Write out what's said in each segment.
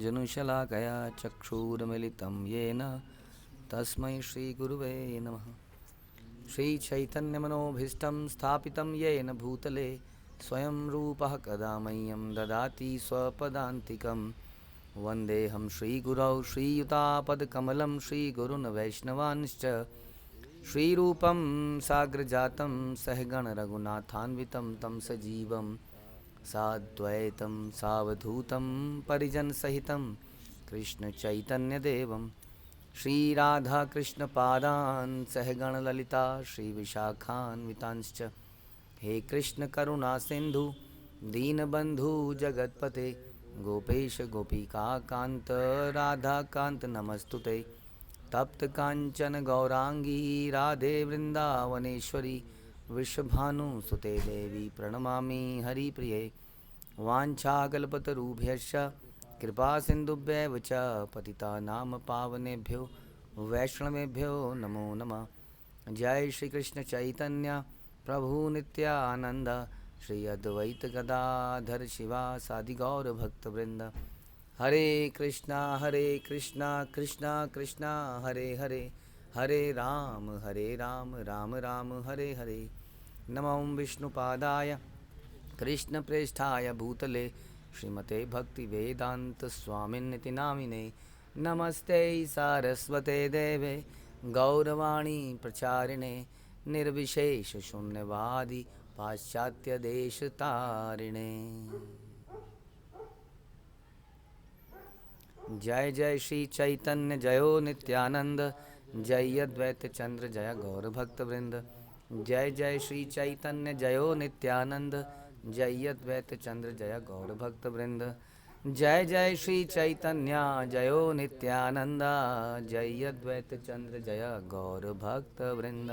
जनुशलाकया चक्षुरुन्मिलितं येन तस्मै श्रीगुरुवे नमः। श्रीचैतन्यमनोभीष्टं स्थापितं येन भूतले स्वयं रूपः कदा मह्यं ददाति स्वपदान्तिकं। वन्देऽहं श्रीगुरौ श्रीयुतापदकमलं श्रीगुरून् वैष्णवांश्च श्रीरूपं साग्रजातं सहगणरघुनाथान्वितं तं सजीवं साद्वैतं सावधूतं परिजनसहितं कृष्णचैतन्यदेवं श्रीराधाकृष्णपादान् सहगणललिता श्रीविशाखान्वितांश्च। हे कृष्ण करुणा सिन्धु दीनबन्धु जगत्पते गोपेश गोपिकान्त राधाकान्त नमस्तुते। तप्त कांचन गौरांगी राधे वृंदावनेश्वरी विश्वभानुसुते देवी प्रणमामि हरिप्रिये। वाञ्छाकल्पतरुभ्यश्च कृपा सिन्धुभ्यैव च पतितानां पावनेभ्यो वैष्णवेभ्यो नमो नमः। जय श्री कृष्ण चैतन्य प्रभु नित्यानंद श्री अद्वैत गदाधर शिवासादि गौर भक्तवृंद। हरे कृष्णा कृष्णा कृष्णा हरे हरे, हरे राम राम राम हरे हरे। नमो विष्णुपादाय कृष्णप्रेष्ठाय भूतले श्रीमते भक्तिवेदांत स्वामिन्निति नामिने। नमस्ते सारस्वते देवे गौरवाणी प्रचारिणे निर्विशेष शून्यवादी पाश्चात्य देश तारिणे। जय जय श्री चैतन्य जयो नित्यानंद जय अद्वैत चंद्र जय गौर भक्तवृंद। जय जय श्री चैतन्य जयो नित्यानंद जय अद्वैत चंद्र जय गौर भक्तवृंद। जय जय श्री चैतन्य जयो नित्यानंद जय अद्वैत चंद्र जय गौर भक्तवृंद।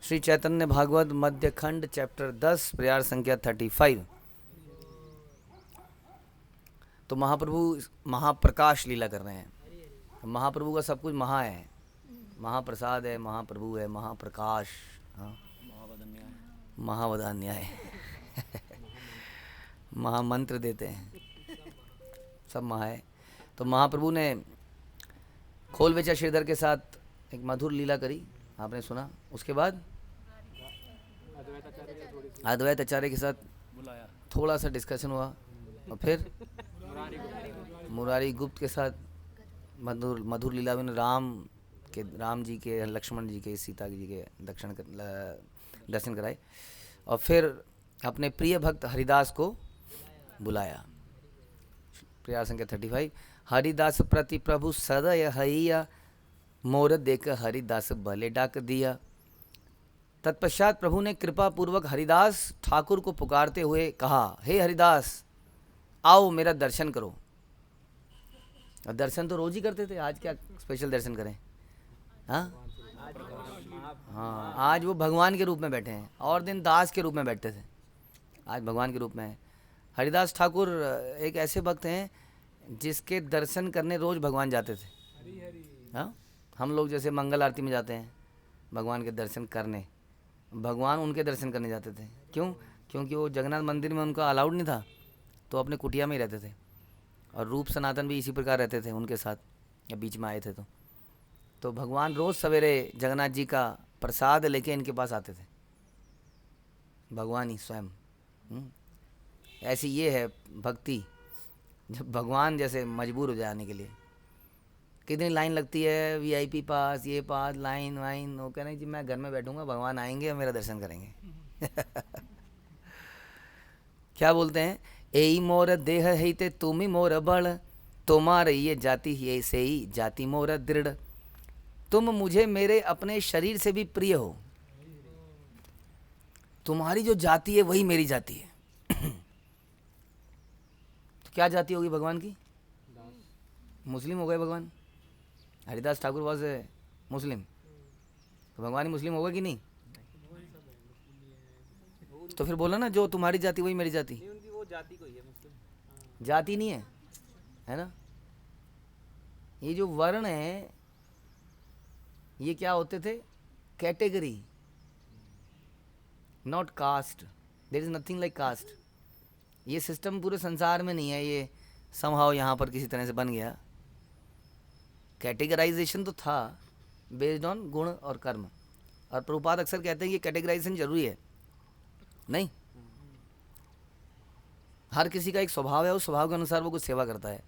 श्री चैतन्य भागवत मध्य खंड चैप्टर 10 प्रयार संख्या 35। तो महाप्रभु महाप्रकाश लीला कर रहे हैं। महाप्रभु का सब कुछ महा है, महाप्रसाद है, महाप्रभु है, महाप्रकाश, हाँ, महावदान्याय महामंत्र देते हैं, सब महा है। तो महाप्रभु ने खोल बेचा श्रीधर के साथ एक मधुर लीला करी, आपने सुना। उसके बाद अद्वैत आचार्य के साथ थोड़ा सा डिस्कशन हुआ और फिर मुरारी गुप्त के साथ मधुर लीला में राम जी के, लक्ष्मण जी के, सीता जी के दर्शन कराए और फिर अपने प्रिय भक्त हरिदास को बुलाया। प्रयास संख्या 35। हरिदास प्रति प्रभु सदय हैया मोर देख हरिदास भले डाक दिया। तत्पश्चात प्रभु ने कृपा पूर्वक हरिदास ठाकुर को पुकारते हुए कहा, हे हरिदास आओ मेरा दर्शन करो। और दर्शन तो रोज ही करते थे, आज क्या स्पेशल दर्शन करें। हाँ हाँ, आज वो भगवान के रूप में बैठे हैं, और दिन दास के रूप में बैठते थे, आज भगवान के रूप में है। हरिदास ठाकुर एक ऐसे भक्त हैं जिसके दर्शन करने रोज भगवान जाते थे। हाँ, हम लोग जैसे मंगल आरती में जाते हैं भगवान के दर्शन करने, भगवान उनके दर्शन करने जाते थे। क्यों? क्योंकि वो जगन्नाथ मंदिर में उनका अलाउड नहीं था, तो अपने कुटिया में ही रहते थे। और रूप सनातन भी इसी प्रकार रहते थे उनके साथ, या बीच में आए थे। तो भगवान रोज़ सवेरे जगन्नाथ जी का प्रसाद लेके इनके पास आते थे, भगवान ही स्वयं। ऐसी ये है भक्ति, जब भगवान जैसे मजबूर हो जाने के लिए। कितनी लाइन लगती है, वीआईपी पास, ये पास, लाइन वाइन। वो कह रहे हैं जी मैं घर में बैठूंगा, भगवान आएंगे और मेरा दर्शन करेंगे। क्या बोलते हैं, एई मोर देह है ते तुमी मोर बल, तुम्हारे ये जाति ये से ही जाति मोर दृढ़। तुम मुझे मेरे अपने शरीर से भी प्रिय हो, तुम्हारी जो जाति है वही मेरी जाति है। तो क्या जाति होगी भगवान की? मुस्लिम हो गए भगवान। हरिदास ठाकुर वॉज ए मुस्लिम, तो भगवान ही मुस्लिम होगा कि नहीं? तो फिर बोला ना, जो तुम्हारी जाति वही मेरी जाति। वो जाति कोई है, मुस्लिम जाति नहीं है, है ना। ये जो वर्ण है ये क्या होते थे? Category, not caste. There is nothing like caste. ये सिस्टम पूरे संसार में नहीं है। ये समहाउ यहाँ पर किसी तरह से बन गया। कैटेगराइजेशन तो था बेस्ड ऑन गुण और कर्म, और प्रभुपाद अक्सर कहते हैं कि कैटेगराइजेशन जरूरी है नहीं। हर किसी का एक स्वभाव है, उस स्वभाव के अनुसार वो कुछ सेवा करता है।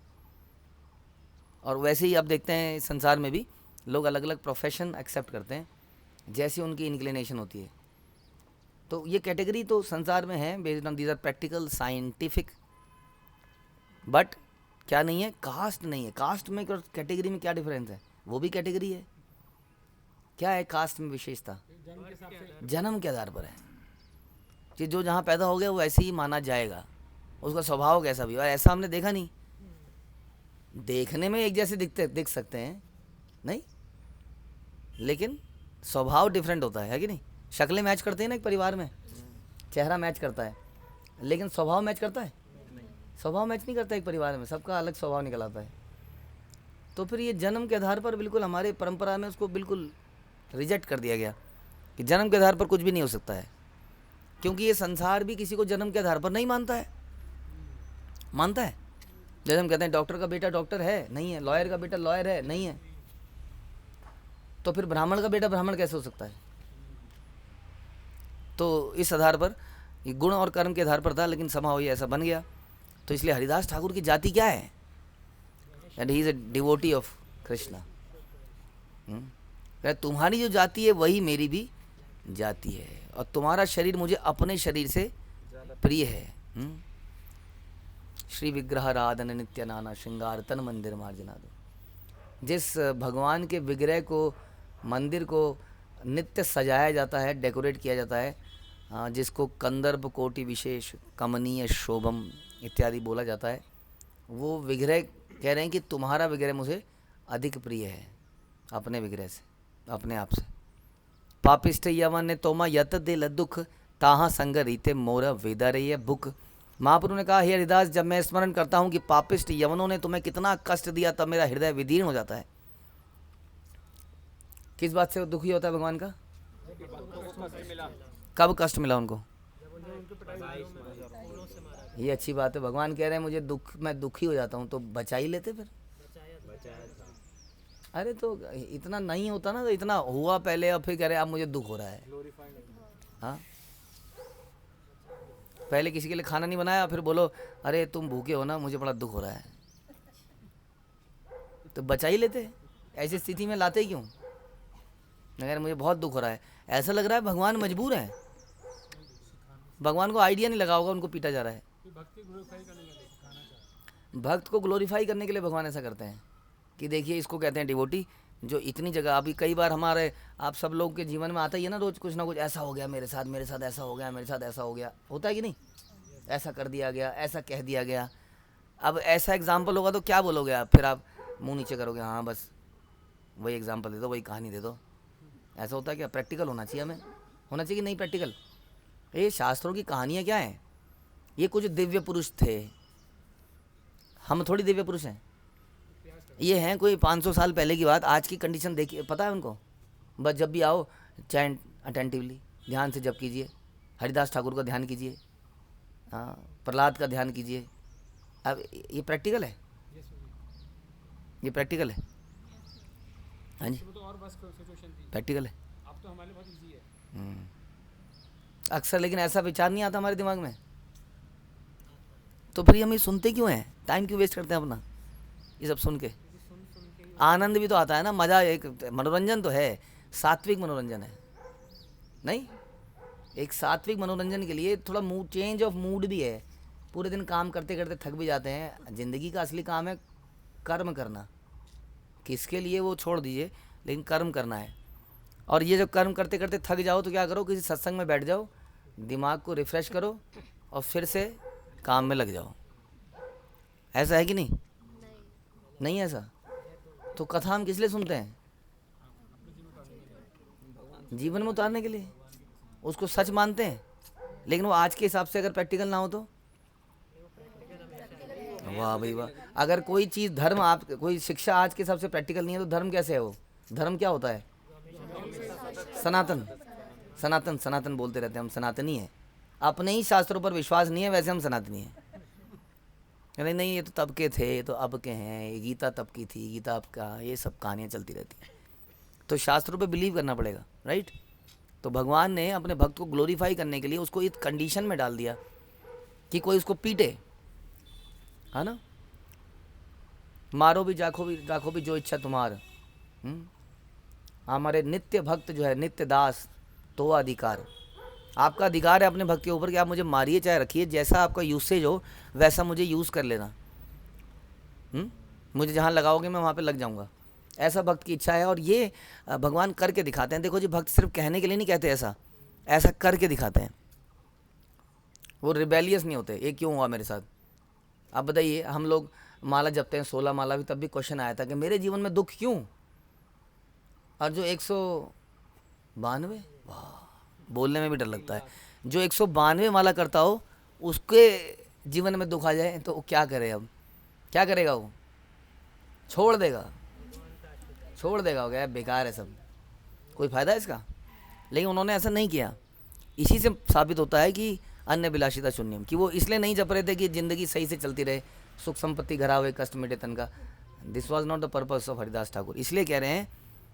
और वैसे ही आप देखते हैं संसार में भी लोग अलग अलग प्रोफेशन एक्सेप्ट करते हैं जैसी उनकी इंक्लिनेशन होती है। तो ये कैटेगरी तो संसार में है based on these are practical scientific, but क्या नहीं है, कास्ट नहीं है। कास्ट में और कैटेगरी में क्या डिफरेंस है? वो भी कैटेगरी है। क्या है कास्ट में विशेषता? जन्म के आधार पर है कि जो जहाँ पैदा हो गया वो ऐसे ही माना जाएगा, उसका स्वभाव कैसा भी। और ऐसा हमने देखा नहीं, देखने में एक जैसे दिख सकते हैं नहीं, लेकिन स्वभाव डिफरेंट होता है कि नहीं? शक्लें मैच करते हैं ना एक परिवार में, चेहरा मैच करता है, लेकिन स्वभाव मैच करता है? स्वभाव मैच नहीं करता एक परिवार में, सबका अलग स्वभाव निकल आता है। तो फिर ये जन्म के आधार पर बिल्कुल हमारे परंपरा में उसको बिल्कुल रिजेक्ट कर दिया गया कि जन्म के आधार पर कुछ भी नहीं हो सकता है, क्योंकि ये संसार भी किसी को जन्म के आधार पर नहीं मानता है। मानता है? जैसे हम कहते हैं डॉक्टर का बेटा डॉक्टर है, नहीं है। लॉयर का बेटा लॉयर है, नहीं है। तो फिर ब्राह्मण का बेटा ब्राह्मण कैसे हो सकता है? तो इस आधार पर ये गुण और कर्म के आधार पर था, लेकिन समाओ ये ऐसा बन गया। तो इसलिए हरिदास ठाकुर की जाति क्या है? And he is a devotee of Krishna. तुम्हारी जो जाति है वही मेरी भी जाति है, और तुम्हारा शरीर मुझे अपने शरीर से प्रिय है। श्री विग्रह राधन नित्य नाना श्रृंगार तन मंदिर मार्जना दो। जिस भगवान के विग्रह को, मंदिर को नित्य सजाया जाता है, डेकोरेट किया जाता है, जिसको कंदर्प कोटि विशेष कमनीय शोभम इत्यादि बोला जाता है, वो विग्रह कह रहे हैं कि तुम्हारा विग्रह मुझे अधिक प्रिय है अपने विग्रह से, अपने आप से। पापिष्ट यवन ने तोमा यत दिल दुख ताहा संग रीते मोर वेदारय भुक। महाप्रभु ने कहा, हे हरिदास, जब मैं स्मरण करता हूँ कि पापिष्ट यवनों ने तुम्हें कितना कष्ट दिया, तब मेरा हृदय विदीर्ण हो जाता है। किस बात से दुखी होता है भगवान का? कब कष्ट मिला उनको? ये अच्छी बात है। भगवान कह रहे हैं मुझे दुख, मैं दुखी हो जाता हूँ, तो बचा ही लेते फिर। अरे तो इतना नहीं होता ना, तो इतना हुआ पहले और फिर कह रहे अब मुझे दुख हो रहा है। हाँ, पहले किसी के लिए खाना नहीं बनाया, फिर बोलो अरे तुम भूखे हो ना, मुझे बड़ा दुख हो रहा है, तो बचा ही लेते। ऐसी स्थिति में लाते क्यों? अगर मुझे बहुत दुख हो रहा है, ऐसा लग रहा है भगवान मजबूर है। भगवान को आइडिया नहीं लगा होगा उनको पीटा जा रहा है। भक्त को ग्लोरीफाई करने के लिए भगवान ऐसा करते हैं कि देखिए इसको कहते हैं डिवोटी, जो इतनी जगह, अभी कई बार हमारे आप सब लोग के जीवन में आता ही है ना, रोज कुछ ना कुछ ऐसा हो गया मेरे साथ, मेरे साथ ऐसा हो गया, मेरे साथ ऐसा हो गया, होता है कि नहीं? ऐसा कर दिया गया, ऐसा कह दिया गया। अब ऐसा एग्जाम्पल होगा तो क्या बोलोगे आप? फिर आप मुंह नीचे करोगे, हाँ बस वही एग्जाम्पल दे दो, वही कहानी दे दो। ऐसा होता है क्या? प्रैक्टिकल होना चाहिए, हमें होना चाहिए कि नहीं प्रैक्टिकल? ये शास्त्रों की कहानियाँ क्या हैं? ये कुछ दिव्य पुरुष थे, हम थोड़ी दिव्य पुरुष हैं। ये हैं कोई 500 साल पहले की बात। आज की कंडीशन देखिए, पता है उनको। बस जब भी आओ चैंट अटेंटिवली, ध्यान से जप कीजिए, हरिदास ठाकुर का ध्यान कीजिए, हाँ प्रहलाद का ध्यान कीजिए। अब ये प्रैक्टिकल है? ये प्रैक्टिकल है? हाँ जी प्रैक्टिकल है। अब तो हमारे बहुत इजी है अक्सर, लेकिन ऐसा विचार नहीं आता हमारे दिमाग में। तो फिर हम ये सुनते क्यों हैं? टाइम क्यों वेस्ट करते हैं अपना ये सब सुन के? आनंद भी तो आता है ना, मज़ा, एक मनोरंजन तो है, सात्विक मनोरंजन है नहीं? एक सात्विक मनोरंजन के लिए थोड़ा मूड, चेंज ऑफ मूड भी है। पूरे दिन काम करते करते थक भी जाते हैं। ज़िंदगी का असली काम है कर्म करना। किसके लिए वो छोड़ दीजिए, लेकिन कर्म करना है। और ये जब कर्म करते करते थक जाओ तो क्या करो, किसी सत्संग में बैठ जाओ, दिमाग को रिफ़्रेश करो और फिर से काम में लग जाओ। ऐसा है कि नहीं? नहीं ऐसा? तो कथा हम किस लिए सुनते हैं? जीवन में उतारने के लिए। उसको सच मानते हैं, लेकिन वो आज के हिसाब से अगर प्रैक्टिकल ना हो तो वाह भाई वाह। अगर कोई चीज़ धर्म, आप कोई शिक्षा आज के हिसाब से प्रैक्टिकल नहीं है तो धर्म कैसे है? वो धर्म क्या होता है? सनातन। सनातन सनातन बोलते रहते हैं हम, सनातनी है। अपने ही शास्त्रों पर विश्वास नहीं है, वैसे हम सनातनी हैं। नहीं नहीं, ये तो तब के थे, ये तो अब के हैं, ये गीता तब की थी, गीता अब का, ये सब कहानियाँ चलती रहती हैं। तो शास्त्रों पे बिलीव करना पड़ेगा, राइट। तो भगवान ने अपने भक्त को ग्लोरीफाई करने के लिए उसको इस कंडीशन में डाल दिया कि कोई उसको पीटे, है ना। मारो भी राखो भी जो इच्छा तुम्हार, हमारे नित्य भक्त जो है, नित्य दास तो अधिकार। आपका अधिकार है अपने भक्त के ऊपर कि आप मुझे मारिए चाहे रखिए, जैसा आपका यूसेज हो वैसा मुझे यूज़ कर लेना। मुझे जहाँ लगाओगे मैं वहाँ पे लग जाऊँगा, ऐसा भक्त की इच्छा है। और ये भगवान करके दिखाते हैं। देखो जी, भक्त सिर्फ कहने के लिए नहीं कहते, ऐसा करके दिखाते हैं। वो रिबेलियस नहीं होते। ये क्यों हुआ मेरे साथ, आप बताइए। हम लोग माला जपते हैं, 16 माला भी, तब भी क्वेश्चन आया था कि मेरे जीवन में दुख क्यों। और जो 192, वाह, बोलने में भी डर लगता है, जो 192 माला करता हो उसके जीवन में दुख आ जाए तो वो क्या करे। अब क्या करेगा वो, छोड़ देगा, हो गया, बेकार है सब, कोई फ़ायदा है इसका। लेकिन उन्होंने ऐसा नहीं किया। इसी से साबित होता है कि अन्य विलासिता शून्यम, कि वो इसलिए नहीं जप रहे थे कि ज़िंदगी सही से चलती रहे, सुख संपत्ति घरा हुए, कष्ट मिटे तन का। This was not the purpose of Haridas Thakur. इसलिए कह रहे हैं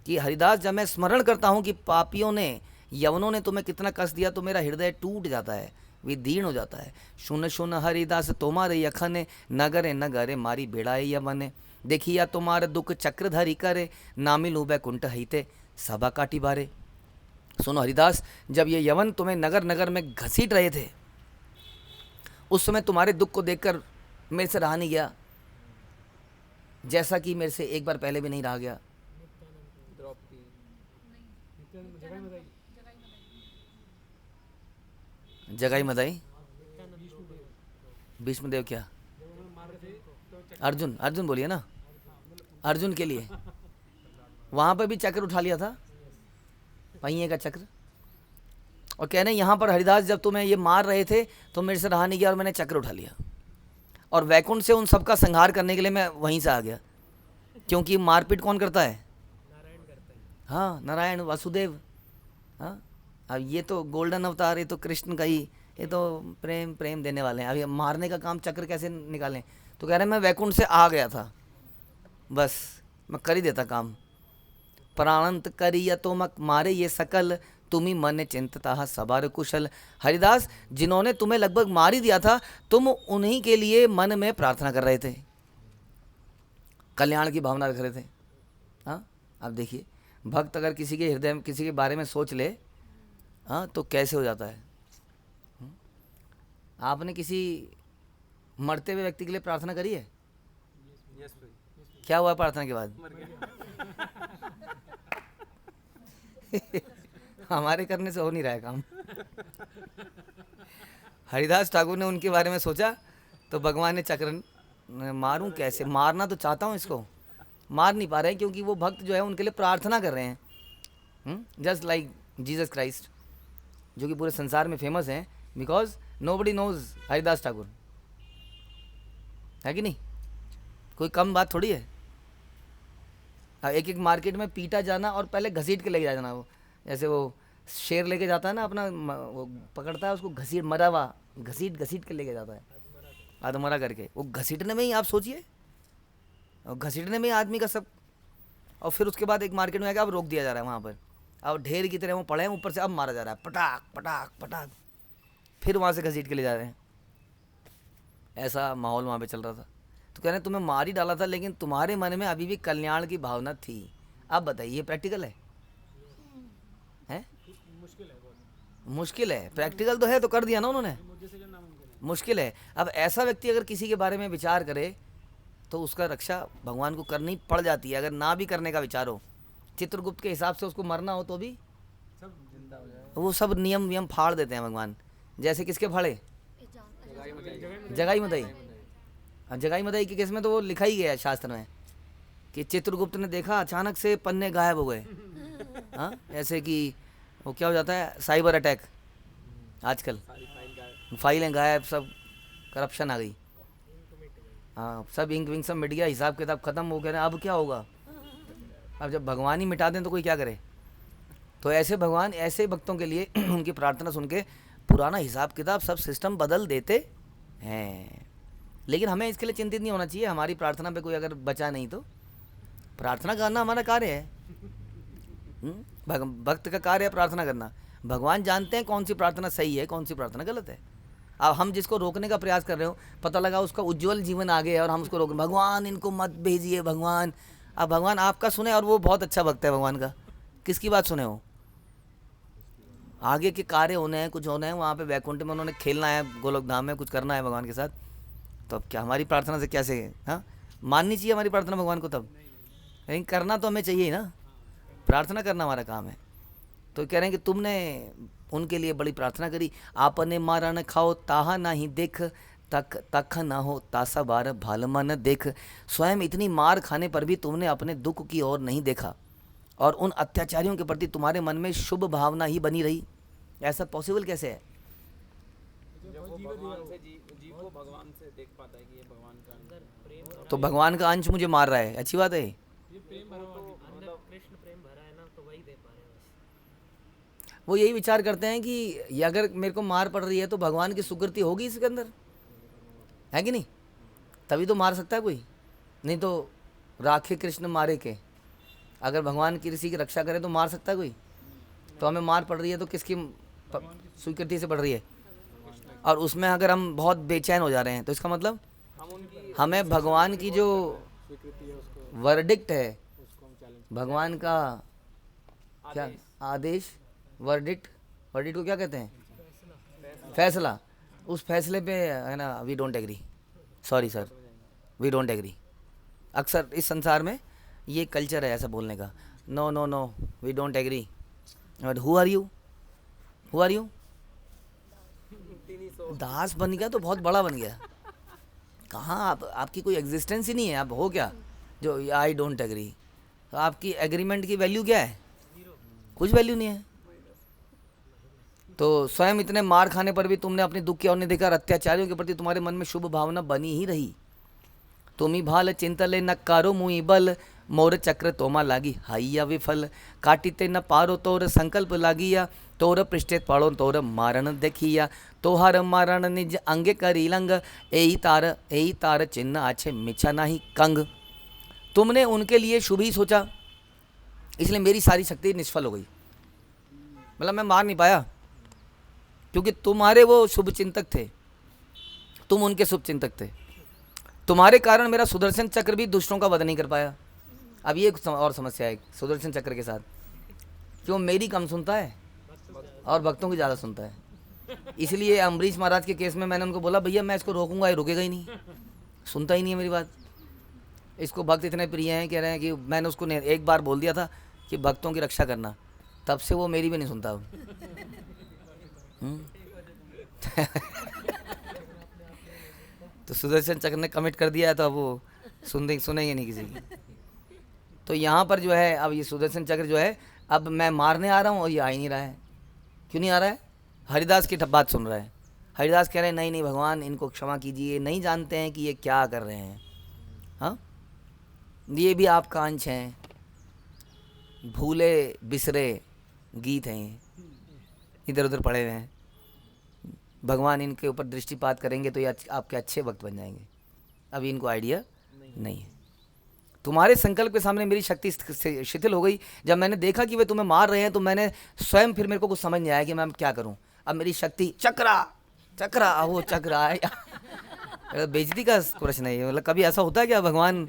कि हरिदास, जब मैं स्मरण करता हूँ कि पापियों ने, यवनों ने तुम्हें कितना कष्ट दिया, तो मेरा हृदय टूट जाता है, विदीर्ण हो जाता है। शून्य शून्य हरिदास तुम्हारे यखन, नगरे नगरे मारी बेड़ाए यवन, देखिया तुम्हारे दुख चक्रधरी करे, नामी लू बैकुंठ हिते सभा काटी बारे। सुनो हरिदास, जब ये यवन तुम्हें नगर नगर में घसीट रहे थे, उस समय तुम्हारे दुख को देखकर मेरे से रहा नहीं गया, जैसा कि मेरे से एक बार पहले भी नहीं रहा गया। जगाई मदाई, भीष्मदेव क्या, अर्जुन बोलिए ना, अर्जुन के लिए वहाँ पर भी चक्र उठा लिया था, पहिए का चक्र। और कह रहे यहाँ पर हरिदास, जब तुम्हें ये मार रहे थे तो मेरे से रहा नहीं गया और मैंने चक्र उठा लिया, और वैकुंठ से उन सबका संहार करने के लिए मैं वहीं से आ गया। क्योंकि मारपीट कौन करता है, नारायण करता है। हाँ, नारायण वासुदेव। हाँ, अब ये तो गोल्डन अवतार, ये तो कृष्ण का ही, ये तो प्रेम देने वाले हैं। अब ये मारने का काम चक्र कैसे निकालें। तो कह रहे हैं मैं वैकुंठ से आ गया था, बस मैं कर ही देता काम। प्राणंत करिया तो मक मारे ये सकल, तुम्ही मन चिंतता सबार कुशल। हरिदास, जिन्होंने तुम्हें लगभग मार ही दिया था, तुम उन्हीं के लिए मन में प्रार्थना कर रहे थे, कल्याण की भावना रख रहे थे। हाँ, अब देखिए, भक्त अगर किसी के हृदय में किसी के बारे में सोच ले, हाँ, तो कैसे हो जाता है। आपने किसी मरते हुए व्यक्ति के लिए प्रार्थना करी है? क्या हुआ प्रार्थना के बाद? हमारे करने से हो नहीं रहा है काम। हरिदास ठाकुर ने उनके बारे में सोचा तो भगवान ने चक्र, मारूं कैसे, मारना तो चाहता हूं, इसको मार नहीं पा रहे हैं, क्योंकि वो भक्त जो है उनके लिए प्रार्थना कर रहे हैं। जस्ट लाइक जीसस क्राइस्ट, जो कि पूरे संसार में फेमस हैं, because nobody knows Haridas Thakur, है कि नहीं। कोई कम बात थोड़ी है। एक एक मार्केट में पीटा जाना और पहले घसीट के लेके जाना, वो जैसे वो शेर लेके जाता है ना अपना, वो पकड़ता है उसको, मरा हुआ घसीट के लेके जाता है, आधमरा करके। वो घसीटने में ही आप सोचिए, और घसीटने में ही आदमी का सब। और फिर उसके बाद एक मार्केट में आके अब रोक दिया जा रहा है वहाँ पर, अब ढेर की तरह वो पड़े हैं, ऊपर से अब मारा जा रहा है, पटाख पटाख पटाख, फिर वहाँ से घसीट के ले जा रहे हैं। ऐसा माहौल वहाँ पे चल रहा था। तो कह रहे हैं तुम्हें मार ही डाला था, लेकिन तुम्हारे मन में अभी भी कल्याण की भावना थी। अब बताइए, प्रैक्टिकल है? मुश्किल है। प्रैक्टिकल तो है, तो कर दिया ना उन्होंने, मुश्किल है। अब ऐसा व्यक्ति अगर किसी के बारे में विचार करे तो उसका रक्षा भगवान को करनी पड़ जाती है। अगर ना भी करने का विचार हो, चित्रगुप्त के हिसाब से उसको मरना हो तो भी सब जिंदा हो जाए, वो सब नियम फाड़ देते हैं भगवान। जैसे किसके फाड़े? जगाई मदाई। जगाई मदाई के केस में तो वो लिखा ही गया है शास्त्र में कि चित्रगुप्त ने देखा अचानक से पन्ने गायब हो गए। हाँ, ऐसे कि वो क्या हो जाता है, साइबर अटैक, आजकल फाइलें गायब, सब करप्शन आ गई। हाँ, सब इंक विंक सब मिट गया, हिसाब किताब खत्म हो गया। अब क्या होगा? अब जब भगवान ही मिटा दें तो कोई क्या करे। तो ऐसे भगवान ऐसे भक्तों के लिए उनकी प्रार्थना सुन के पुराना हिसाब किताब सब सिस्टम बदल देते हैं। लेकिन हमें इसके लिए चिंतित नहीं होना चाहिए। हमारी प्रार्थना पे कोई अगर बचा नहीं तो प्रार्थना करना हमारा कार्य है। भक्त का कार्य है प्रार्थना करना। भगवान जानते हैं कौन सी प्रार्थना सही है, कौन सी प्रार्थना गलत है। अब हम जिसको रोकने का प्रयास कर रहे हो, पता लगा उसका उज्जवल जीवन आगे है और हम उसको रोक, भगवान इनको मत भेजिए भगवान। अब भगवान आपका सुने और वो बहुत अच्छा भक्त है भगवान का, किसकी बात सुने हो? आगे के कार्य होने हैं, कुछ होना है वहाँ पे वैकुंठ में, उन्होंने खेलना है, गोलोक धाम में कुछ करना है भगवान के साथ। तो अब क्या हमारी प्रार्थना से कैसे, हाँ माननी चाहिए हमारी प्रार्थना भगवान को तब, लेकिन करना तो हमें चाहिए ना, प्रार्थना करना हमारा काम है। तो कह रहे हैं कि तुमने उनके लिए बड़ी प्रार्थना करी। आपने मारा न खाओ ताहा नहीं देख, तक तख न हो तासा बार भालमा न देख। स्वयं इतनी मार खाने पर भी तुमने अपने दुख की ओर नहीं देखा और उन अत्याचारियों के प्रति तुम्हारे मन में शुभ भावना ही बनी रही। ऐसा पॉसिबल कैसे है? जब वो भगवान से जीव को भगवान से देख पाता है कि ये भगवान का अंदर प्रेम, तो भगवान का अंश मुझे मार रहा है, अच्छी बात है। ये प्रेम भरा हुआ अंदर कृष्ण प्रेम भरा है ना, तो वही दे पा रहे हैं बस। वो यही विचार करते हैं कि ये अगर मेरे को मार पड़ रही है तो भगवान की सुकृति होगी इसके अंदर, है कि नहीं? तभी तो मार सकता है कोई, नहीं तो राखे कृष्ण मारे के। अगर भगवान किसी की रक्षा करे तो मार सकता है कोई? तो हमें मार पड़ रही है तो किसकी स्वीकृति से पड़ रही है? और उसमें अगर हम बहुत बेचैन हो जा रहे हैं तो इसका मतलब हमें भगवान की जो वर्डिक्ट है, भगवान का क्या आदेश, वर्डिक्ट, वर्डिक्ट को क्या कहते हैं? फैसला। उस फैसले पे है ना, we don't agree, sorry sir, we don't agree. अक्सर इस संसार में ये कल्चर है ऐसा बोलने का, no no no we don't agree. But who are you, who are you? दास बन गया तो बहुत बड़ा बन गया। कहाँ आप, आपकी कोई एग्जिस्टेंस ही नहीं है, आप हो क्या जो आई डोंट एग्री? तो आपकी एग्रीमेंट की वैल्यू क्या है? कुछ वैल्यू नहीं है। तो स्वयं इतने मार खाने पर भी तुमने अपने दुख की ओर नहीं देखा, अत्याचारियों के प्रति तुम्हारे मन में शुभ भावना बनी ही रही। तुमी भाल चिंतले न कारो मुई बल, मोर चक्र तोमा लागी हाइया विफल। काटिते न पारो तोर संकल्प लागिया, तोर पृष्ठे पड़ो तोर मारण देखिया। तोहर मारण निज अंगे करी लंग, एही तार चिन्ह आछे मिछा नाही कंग। तुमने उनके लिए शुभ ही सोचा, इसलिए मेरी सारी शक्ति निष्फल हो गई। मतलब मैं मार नहीं पाया क्योंकि तुम्हारे वो शुभ चिंतक थे, तुम उनके शुभ चिंतक थे। तुम्हारे कारण मेरा सुदर्शन चक्र भी दुष्टों का वध नहीं कर पाया। अब ये और समस्या है सुदर्शन चक्र के साथ, क्यों मेरी कम सुनता है और भक्तों की ज़्यादा सुनता है। इसलिए अम्बरीश महाराज के केस में मैंने उनको बोला भैया मैं इसको रोकूंगा, ये रुकेगा ही नहीं, सुनता ही नहीं है मेरी बात। इसको भक्त इतने प्रिय हैं, कह रहे हैं कि मैंने उसको एक बार बोल दिया था कि भक्तों की रक्षा करना, तब से वो मेरी भी नहीं सुनता अब। तो सुदर्शन चक्र ने कमिट कर दिया है तो अब वो सुनेंगे नहीं किसी की। तो यहाँ पर जो है अब ये सुदर्शन चक्र जो है, अब मैं मारने आ रहा हूँ और ये आ ही नहीं रहा है। क्यों नहीं आ रहा है? हरिदास की बात सुन रहा है। हरिदास कह रहे हैं नहीं नहीं भगवान इनको क्षमा कीजिए, नहीं जानते हैं कि ये क्या कर रहे हैं। हाँ, ये भी आपका अंश हैं, भूले बिसरे गीत हैं, इधर उधर पड़े हुए हैं। भगवान इनके ऊपर दृष्टिपात करेंगे तो ये आपके अच्छे वक्त बन जाएंगे। अभी इनको आइडिया नहीं है। तुम्हारे संकल्प के सामने मेरी शक्ति शिथिल हो गई। जब मैंने देखा कि वे तुम्हें मार रहे हैं तो मैंने स्वयं, फिर मेरे को कुछ समझ नहीं आया कि मैं क्या करूं। अब मेरी शक्ति चक्रा वो चक्रा है। बेइज्जती का प्रश्न है ये। मतलब कभी ऐसा होता है क्या? भगवान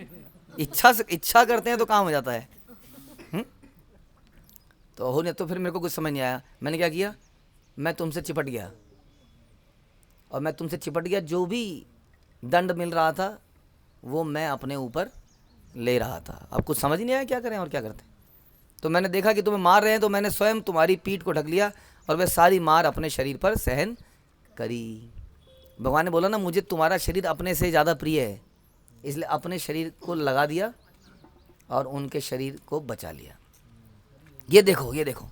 इच्छा करते हैं तो काम हो जाता है। तो होने तो फिर मेरे को कुछ समझ नहीं आया। मैंने क्या किया, मैं तुमसे चिपट गया और मैं तुमसे चिपट गया। जो भी दंड मिल रहा था वो मैं अपने ऊपर ले रहा था। अब कुछ समझ नहीं आया क्या करें और क्या करते। तो मैंने देखा कि तुम्हें मार रहे हैं तो मैंने स्वयं तुम्हारी पीठ को ढक लिया और वह सारी मार अपने शरीर पर सहन करी। भगवान ने बोला ना मुझे तुम्हारा शरीर अपने से ज़्यादा प्रिय है, इसलिए अपने शरीर को लगा दिया और उनके शरीर को बचा लिया। ये देखो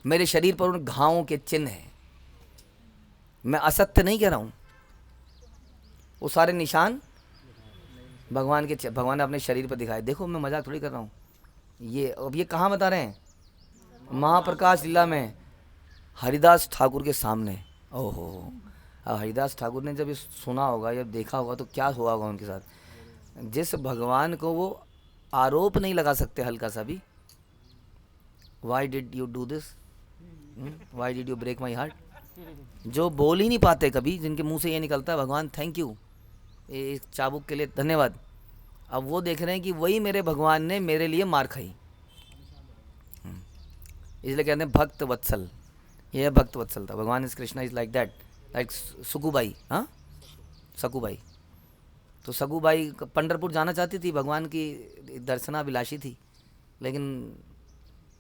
मेरे शरीर पर उन घावों के चिन्ह हैं। मैं असत्य नहीं कह रहा हूँ, वो सारे निशान भगवान ने अपने शरीर पर दिखाए। देखो मैं मजाक थोड़ी कर रहा हूँ। ये अब ये कहाँ बता रहे हैं? महाप्रकाश लीला में हरिदास ठाकुर के सामने। ओहो, अब हरिदास ठाकुर ने जब ये सुना होगा या देखा होगा तो क्या हुआ होगा उनके साथ। जिस भगवान को वो आरोप नहीं लगा सकते हल्का सा भी, why did you do this, why did you break my heart, जो बोल ही नहीं पाते कभी, जिनके मुंह से ये निकलता है भगवान थैंक यू, इस चाबुक के लिए धन्यवाद, अब वो देख रहे हैं कि वही मेरे भगवान ने मेरे लिए मार खाई। इसलिए कहते हैं भक्त वत्सल, ये है भक्त वत्सल था Bhagavan is Krishna is like that, like Sukubai, हाँ सकुबाई। तो सकुबाई पंढरपुर जाना चाहती थी, भगवान की दर्शनाभिलाषी थी, लेकिन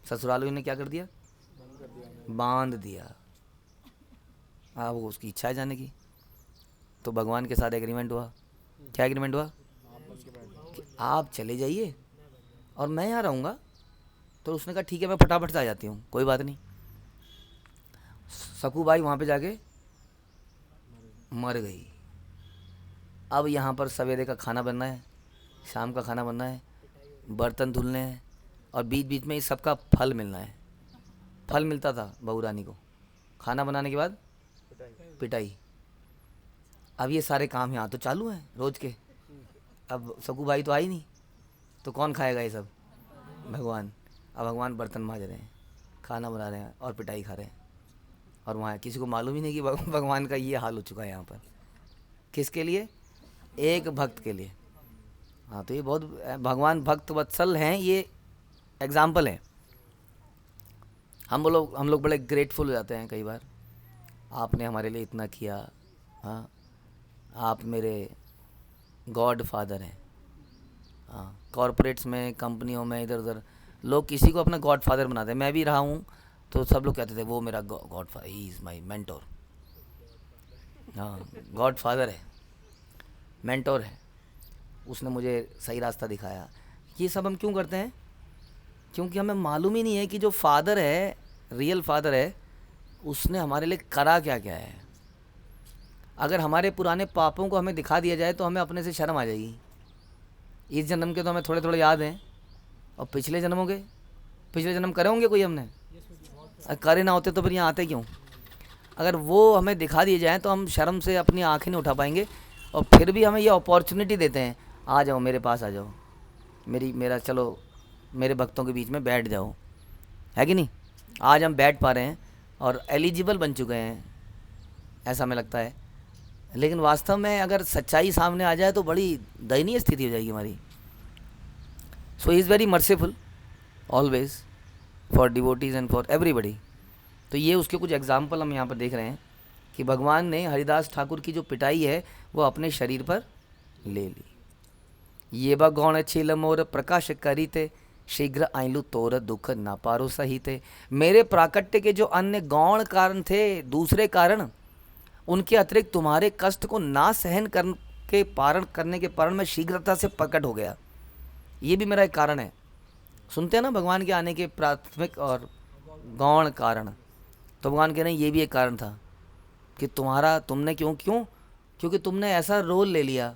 ससुरालों ने क्या कर दिया, बांध दिया। हाँ वो उसकी इच्छा है जाने की। तो भगवान के साथ एग्रीमेंट हुआ, क्या एग्रीमेंट हुआ कि आप चले जाइए और मैं यहाँ रहूँगा। तो उसने कहा ठीक है मैं फटाफट से आ जाती हूँ, कोई बात नहीं। सकुबाई वहाँ पे जाके मर गई। अब यहाँ पर सवेरे का खाना बनना है, शाम का खाना बनना है, बर्तन धुलने हैं, और बीच बीच में इस सबका फल मिलना है। फल मिलता था बहू रानी को, खाना बनाने के बाद पिटाई। अब ये सारे काम यहाँ तो चालू हैं रोज के। अब सकुबाई तो आई नहीं, तो कौन खाएगा ये सब, भगवान। अब भगवान बर्तन मांज रहे हैं, खाना बना रहे हैं और पिटाई खा रहे हैं, और वहाँ किसी को मालूम ही नहीं कि भगवान का ये हाल हो चुका है यहाँ पर। किसके लिए, एक भक्त के लिए। हाँ तो ये बहुत, भगवान भक्त वत्सल हैं, ये एग्जाम्पल है। हम लोग बड़े ग्रेटफुल हो जाते हैं कई बार, आपने हमारे लिए इतना किया, हाँ आप मेरे गॉड फादर हैं। हाँ कॉरपोरेट्स में, कंपनियों में, इधर उधर लोग किसी को अपना गॉड फादर बनाते हैं। मैं भी रहा हूँ तो सब लोग कहते थे वो मेरा God father, he is my mentor. हाँ गॉड फादर है, मेंटोर है, उसने मुझे सही रास्ता दिखाया। ये सब हम क्यों करते हैं, क्योंकि हमें मालूम ही नहीं है कि जो फादर है, रियल फादर है, उसने हमारे लिए करा क्या क्या है। अगर हमारे पुराने पापों को हमें दिखा दिया जाए तो हमें अपने से शर्म आ जाएगी। इस जन्म के तो हमें थोड़े थोड़े याद हैं, और पिछले जन्मों के, पिछले जन्म करे होंगे कोई हमने, करे ना होते तो फिर यहाँ आते क्यों। अगर वो हमें दिखा दिए जाएँ तो हम शर्म से अपनी आँखें नहीं उठा पाएंगे, और फिर भी हमें ये अपॉर्चुनिटी देते हैं, आ जाओ मेरे पास, आ जाओ मेरा चलो मेरे भक्तों के बीच में बैठ जाओ, है कि नहीं। आज हम बैठ पा रहे हैं और एलिजिबल बन चुके हैं, ऐसा हमें लगता है। लेकिन वास्तव में अगर सच्चाई सामने आ जाए तो बड़ी दयनीय स्थिति हो जाएगी हमारी। So he is very merciful always for devotees and for everybody. तो ये उसके कुछ एग्जाम्पल हम यहाँ पर देख रहे हैं कि भगवान ने हरिदास ठाकुर की जो पिटाई है वो अपने शरीर पर ले ली। ये बा गौण छील मोर प्रकाश करीते, शीघ्र आइलू तोर दुख ना पारो सहीते। मेरे प्राकट्य के जो अन्य गौण कारण थे, दूसरे कारण, उनके अतिरिक्त तुम्हारे कष्ट को ना सहन करने के कारण मैं शीघ्रता से प्रकट हो गया। ये भी मेरा एक कारण है। सुनते हैं ना भगवान के आने के प्राथमिक और गौण कारण, तो भगवान कह रहे हैं ये भी एक कारण था कि तुमने क्योंकि तुमने ऐसा रोल ले लिया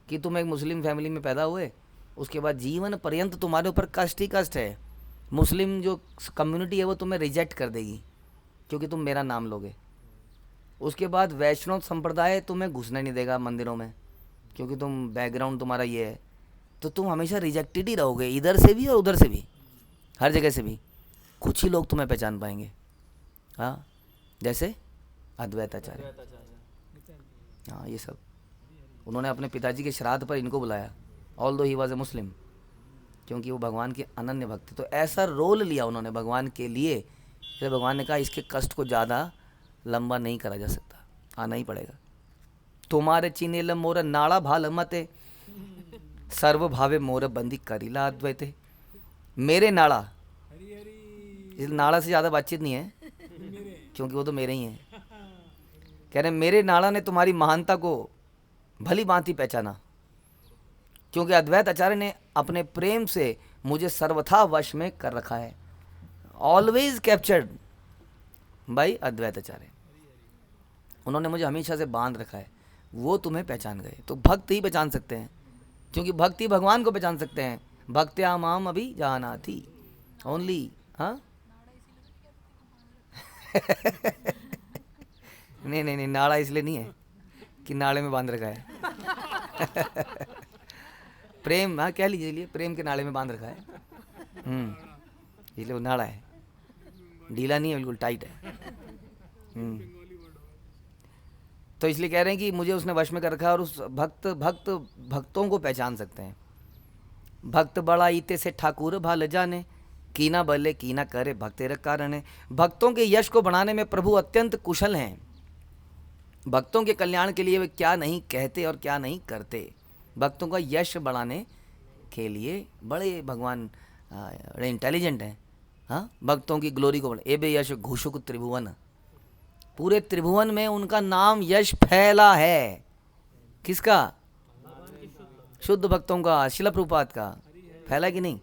कि तुम एक मुस्लिम फैमिली में पैदा हुए, उसके बाद जीवन पर्यंत तुम्हारे ऊपर कष्ट ही कष्ट है। मुस्लिम जो कम्युनिटी है वो तुम्हें रिजेक्ट कर देगी क्योंकि तुम मेरा नाम लोगे। उसके बाद वैष्णव संप्रदाय तुम्हें घुसने नहीं देगा मंदिरों में क्योंकि तुम बैकग्राउंड तुम्हारा ये है, तो तुम हमेशा रिजेक्टेड ही रहोगे, इधर से भी और उधर से भी, हर जगह से भी। कुछ ही लोग तुम्हें पहचान पाएंगे, हाँ जैसे अद्वैत आचार्य। हाँ ये सब उन्होंने अपने पिताजी के श्राद्ध पर इनको बुलाया, ऑल्दो ही वॉज ए मुस्लिम, क्योंकि वो भगवान के अनन्य भक्त थे। तो ऐसा रोल लिया उन्होंने भगवान के लिए, फिर भगवान ने कहा इसके कष्ट को ज़्यादा लंबा नहीं करा जा सकता, आना ही पड़ेगा। तुम्हारे चिनेल मोर नाड़ा भाल मते, सर्व भावे मोर बंदी करीला अद्वैते। मेरे नाड़ा, इस नाड़ा से ज़्यादा बातचीत नहीं है क्योंकि वो तो मेरे ही हैं। कह रहे मेरे नाड़ा ने तुम्हारी महानता को भली भांति पहचाना, क्योंकि अद्वैत आचार्य ने अपने प्रेम से मुझे सर्वथा वश में कर रखा है। ऑलवेज कैप्चर्ड बाय अद्वैत आचार्य, उन्होंने मुझे हमेशा से बांध रखा है। वो तुम्हें पहचान गए, तो भक्त ही पहचान सकते हैं, क्योंकि भक्त ही भगवान को पहचान सकते हैं। भक्त्या माम अभी जाना थी ओनली, हाँ नहीं नहीं नहीं, नाड़ा इसलिए नहीं है कि नाड़े में बांध रखा है। प्रेम, हाँ कह लीजिए, लिए प्रेम के नाड़े में बांध रखा है। इसलिए वो नाड़ा है, ढीला नहीं है, बिल्कुल टाइट है। तो इसलिए कह रहे हैं कि मुझे उसने वश में कर रखा है, और उस भक्तों को पहचान सकते हैं। भक्त बड़ा ईते से ठाकुर भाल जाने, कीना बले कीना करे भक्तेर कारण। भक्तों के यश को बढ़ाने में प्रभु अत्यंत कुशल हैं। भक्तों के कल्याण के लिए वे क्या नहीं कहते और क्या नहीं करते। भक्तों का यश बढ़ाने के लिए बड़े भगवान बड़े इंटेलिजेंट हैं। हाँ, भक्तों की ग्लोरी को बढ़े। एबे यश घुषुक त्रिभुवन, पूरे त्रिभुवन में उनका नाम यश फैला है। किसका? शुद्ध भक्तों का, शिला प्रभुपाद का। फैला कि नहीं?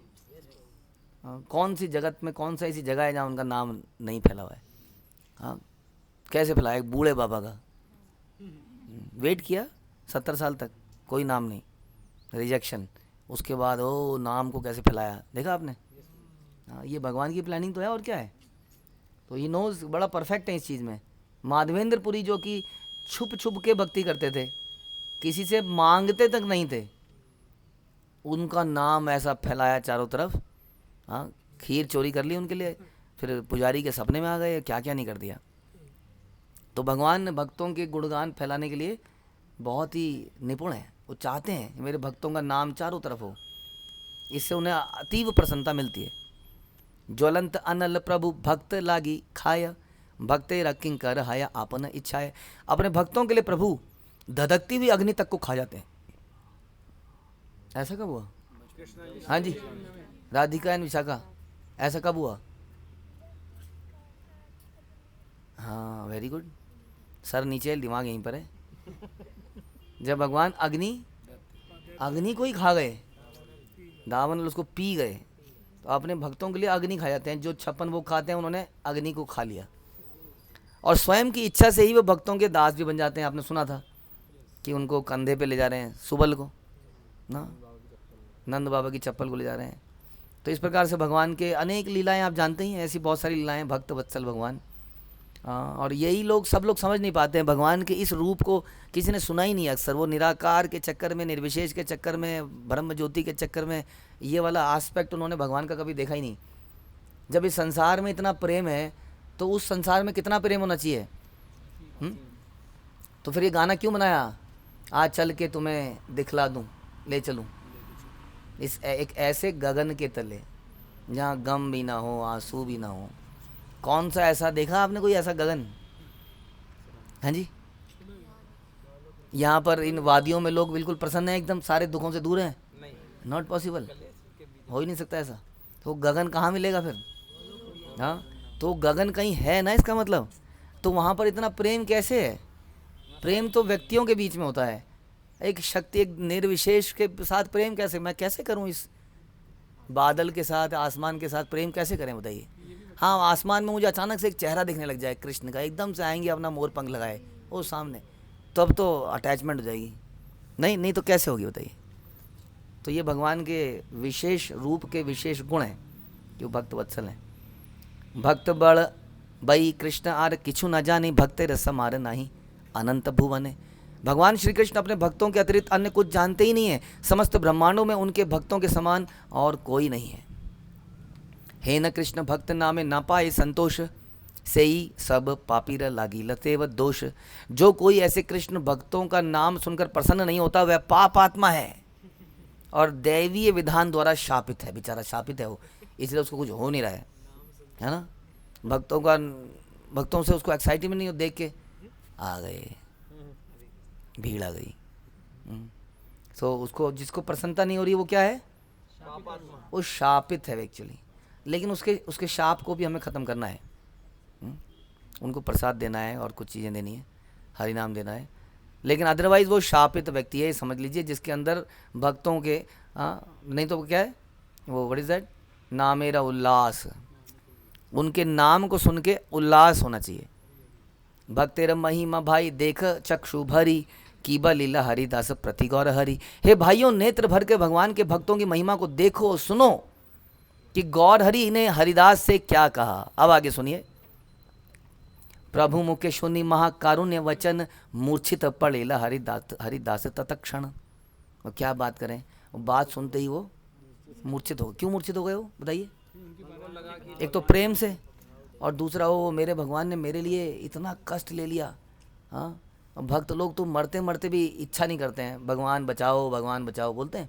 कौन सी जगत में, कौन सा ऐसी जगह है जहाँ उनका नाम नहीं फैला हुआ है? हाँ, कैसे फैला? एक बूढ़े बाबा का वेट किया 70 साल तक, कोई नाम नहीं, रिजेक्शन। उसके बाद ओ नाम को कैसे फैलाया, देखा आपने? हाँ, ये भगवान की प्लानिंग तो है, और क्या है। तो ही नोज, बड़ा परफेक्ट है इस चीज़ में। माधवेंद्रपुरी जो कि छुप छुप के भक्ति करते थे, किसी से मांगते तक नहीं थे, उनका नाम ऐसा फैलाया चारों तरफ। हाँ, खीर चोरी कर ली उनके लिए, फिर पुजारी के सपने में आ गए, क्या क्या नहीं कर दिया। तो भगवान भक्तों के गुणगान फैलाने के लिए बहुत ही निपुण है। वो चाहते हैं मेरे भक्तों का नाम चारों तरफ हो, इससे उन्हें अतीव प्रसन्नता मिलती है। ज्वलंत अनल प्रभु भक्त लागी खाया, भक्ते रकिंग कर हाया आपन इच्छा है। अपने भक्तों के लिए प्रभु धधकती हुई अग्नि तक को खा जाते हैं। ऐसा कब हुआ? हाँ जी, राधिका एंड विशाखा, ऐसा कब हुआ? हाँ, वेरी गुड। सर नीचे, दिमाग यहीं पर है। जब भगवान अग्नि को ही खा गए, दावन उसको पी गए, तो अपने भक्तों के लिए अग्नि खा जाते हैं। जो 56 वो खाते हैं, उन्होंने अग्नि को खा लिया, और स्वयं की इच्छा से ही वो भक्तों के दास भी बन जाते हैं। आपने सुना था कि उनको कंधे पे ले जा रहे हैं, सुबल को ना, नंद बाबा की चप्पल को ले जा रहे हैं। तो इस प्रकार से भगवान के अनेक लीलाएं आप जानते ही हैं, ऐसी बहुत सारी लीलाएं, भक्त वत्सल भगवान। और यही लोग, सब लोग समझ नहीं पाते हैं भगवान के इस रूप को। किसी ने सुना ही नहीं अक्सर। वो निराकार के चक्कर में, निर्विशेष के चक्कर में, ब्रह्म ज्योति के चक्कर में, ये वाला आस्पेक्ट उन्होंने भगवान का कभी देखा ही नहीं। जब इस संसार में इतना प्रेम है, तो उस संसार में कितना प्रेम होना चाहिए। तो फिर ये गाना क्यों बनाया, आज चल के तुम्हें दिखला दूं, ले चलूं इस एक ऐसे गगन के तले जहाँ गम भी ना हो, आंसू भी ना हो। कौन सा ऐसा देखा आपने, कोई ऐसा गगन? हाँ जी, यहाँ पर इन वादियों में लोग बिल्कुल प्रसन्न हैं, एकदम सारे दुखों से दूर हैं। नॉट पॉसिबल, हो ही नहीं सकता ऐसा। तो गगन कहाँ मिलेगा फिर? हाँ, तो गगन कहीं है ना, इसका मतलब। तो वहाँ पर इतना प्रेम कैसे है? प्रेम तो व्यक्तियों के बीच में होता है। एक शक्ति, एक निर्विशेष के साथ प्रेम कैसे, मैं कैसे करूँ? इस बादल के साथ, आसमान के साथ प्रेम कैसे करें, बताइए। हाँ, आसमान में मुझे अचानक से एक चेहरा दिखने लग जाए कृष्ण का, एकदम से आएंगे अपना मोर पंख लगाए वो सामने, तब तो अटैचमेंट हो जाएगी। नहीं तो कैसे होगी, बताइए। तो ये भगवान के विशेष रूप के विशेष गुण हैं कि वो भक्त वत्सल हैं। भक्त बड़ बई कृष्ण आर किछु न जानी, भक्ते रसम आर नाही अनंत भुवन। भगवान श्री कृष्ण अपने भक्तों के अतिरिक्त अन्य कुछ जानते ही नहीं है। समस्त ब्रह्मांडों में उनके भक्तों के समान और कोई नहीं है। हे न कृष्ण भक्त नामे न पाए संतोष, से ही सब पापीर लागी लते व दोष। जो कोई ऐसे कृष्ण भक्तों का नाम सुनकर प्रसन्न नहीं होता, वह पाप आत्मा है और दैवीय विधान द्वारा शापित है। बेचारा शापित है वो, इसलिए उसको कुछ हो नहीं रहा है ना। भक्तों से उसको एक्साइटमेंट नहीं हो, देख के आ गए, भीड़ आ गई। तो उसको, जिसको प्रसन्नता नहीं हो रही, वो क्या है? वो शापित है एक्चुअली। लेकिन उसके शाप को भी हमें ख़त्म करना है। उनको प्रसाद देना है और कुछ चीज़ें देनी है, हरि नाम देना है। लेकिन अदरवाइज़ वो शापित व्यक्ति है, समझ लीजिए, जिसके अंदर भक्तों के नहीं तो क्या है वो, व्हाट इज़ दैट, नामेरा उल्लास। उनके नाम को सुन के उल्लास होना चाहिए। भक्तेर महिमा भाई देख चक्षु भरी, कीबा लीला हरिदास प्रति गौर हरि। हे भाइयों, नेत्र भर के भगवान के भक्तों की महिमा को देखो, सुनो कि गौर हरि ने हरिदास से क्या कहा। अब आगे सुनिए। प्रभु मुखे सुनी महाकारुण्य वचन, मूर्छित पड़ेला हरिदास तत्क्षण। और क्या बात करें, बात सुनते ही वो मूर्छित हो। क्यों मूर्छित हो गए वो बताइए? एक तो प्रेम से, और दूसरा वो मेरे भगवान ने मेरे लिए इतना कष्ट ले लिया। हाँ, भक्त लोग तो मरते मरते भी इच्छा नहीं करते हैं, भगवान बचाओ बोलते हैं,